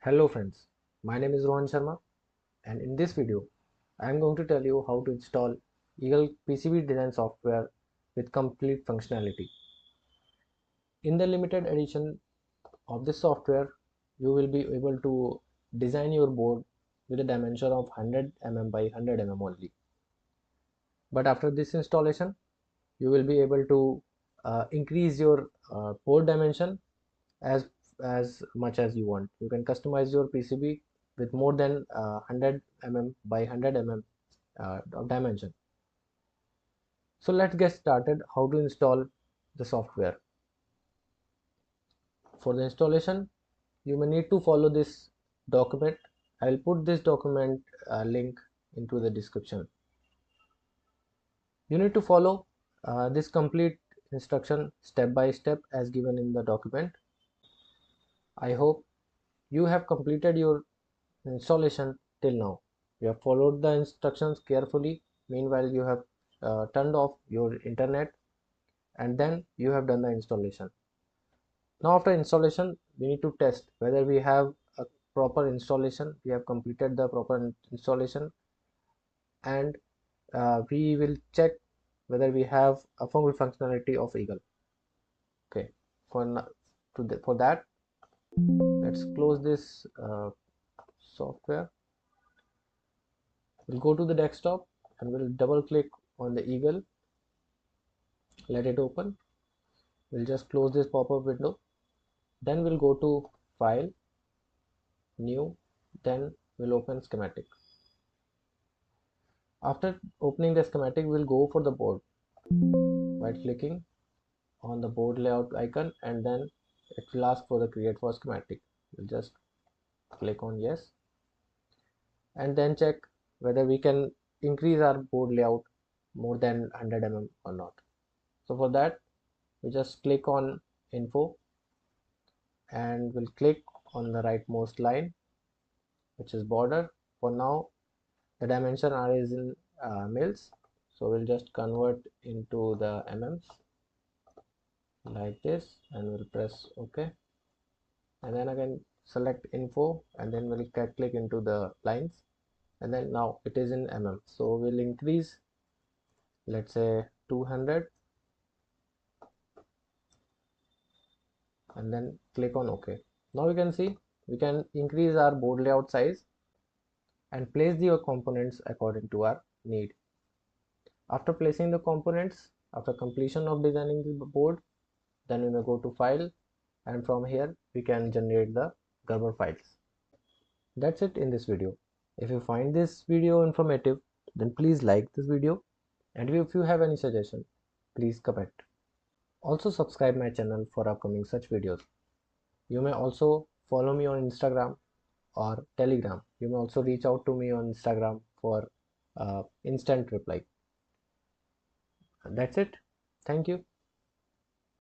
Hello friends, my name is Rohan Sharma and in this video I am going to tell you how to install Eagle PCB design software with complete functionality. In the limited edition of this software, you will be able to design your board with a dimension of 100 mm by 100 mm only. But after this installation, you will be able to increase your board dimension as much as you want. You can customize your PCB with more than 100 mm by 100 mm of dimension. So let's get started how to install the software. For the installation, you may need to follow this document. I will put this document link into the description. You need to follow this complete instruction step by step as given in the document. I hope you have completed your installation till now. You have followed the instructions carefully. Meanwhile, you have turned off your internet and then you have done the installation. Now after installation, we need to test whether we have a proper installation. We have completed the proper installation, and we will check whether we have a full functionality of Eagle. Okay, for that, let's close this software. We'll go to the desktop and we'll double click on the Eagle. Let it open. We'll just close this pop-up window. Then we'll go to File, New, then we'll open Schematic. After opening the schematic, we'll go for the board by clicking on the board layout icon, and then it will ask for the create for schematic. We'll just click on yes and then check whether we can increase our board layout more than 100 mm or not. So for that, we just click on info and we'll click on the rightmost line, which is border. For now, the dimension R is in mils, so we'll just convert into the mm like this and we'll press OK, and then again select info and then we'll click into the lines, and then now it is in mm, so we'll increase, let's say 200, and then click on OK. Now we can see we can increase our board layout size and place the components according to our need. After placing the components, after completion of designing the board, then we may go to file, and from here we can generate the Gerber files. That's it in this video. If you find this video informative, then please like this video, and if you have any suggestion, please comment. Also subscribe my channel for upcoming such videos. You may also follow me on Instagram or Telegram. You may also reach out to me on Instagram for instant reply. That's it. Thank you.